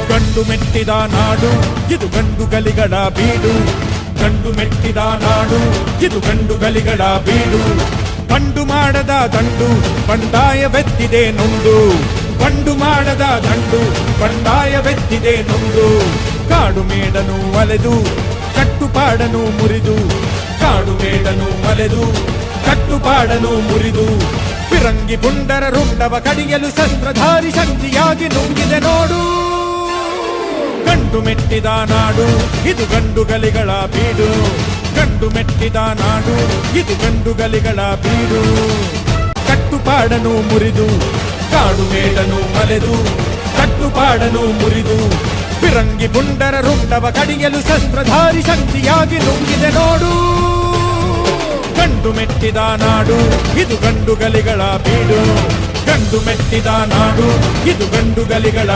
ಗಂಡು ಮೆಟ್ಟಿದ ನಾಡು ಇದು ಗಂಡು ಗಲಿಗಳ ಬೀಡು. ಗಂಡು ಮೆಟ್ಟಿದ ನಾಡು ಇದು ಗಂಡು ಗಲಿಗಳ ಬೀಡು. ಬಂಡು ಮಾಡದ ದಂಡು ಬಂಡಾಯವೆತ್ತಿದೆ ನೊಂದು. ಬಂಡು ಮಾಡದ ದಂಡು ಬಂಡಾಯವೆತ್ತಿದೆ ನೊಂದು. ಕಾಡು ಮೇಡನು ಅಲೆದು ಕಟ್ಟುಪಾಡನು ಮುರಿದು. ಕಾಡು ಮೇಡನು ಅಲೆದು ಕಟ್ಟುಪಾಡನು ಮುರಿದು. ಫಿರಂಗಿ ಪುಂಡರ ರುಂಡವ ಕಡಿಯಲು ಶಸ್ತ್ರಧಾರಿ ಶಕ್ತಿಯಾಗಿ ನುಂಗಿದೆ ನೋಡು. ಗಂಡು ಮೆಟ್ಟಿದ ನಾಡು ಇದು ಗಂಡು ಗಲಿಗಳ ಬೀಡು. ಗಂಡು ಮೆಟ್ಟಿದ ನಾಡು ಇದು ಗಂಡು ಗಲಿಗಳ ಬೀಡು. ಕಟ್ಟುಪಾಡನು ಮುರಿದು ಕಾಡು ಮೇಡನು ಅಲೆದು ಕಟ್ಟುಪಾಡನು ಮುರಿದು. ಫಿರಂಗಿ ಪುಂಡರ ರುಂಡವ ಕಡಿಯಲು ಶಸ್ತ್ರಧಾರಿ ಶಕ್ತಿಯಾಗಿ ನುಂಗಿದೆ ನೋಡು. ಗಂಡು ಮೆಟ್ಟಿದ ನಾಡು ಇದು ಗಂಡು ಗಲಿಗಳ ಬೀಡು. ಗಂಡು ಮೆಟ್ಟಿದ ನಾಡು ಇದು ಗಂಡು ಗಲಿಗಳ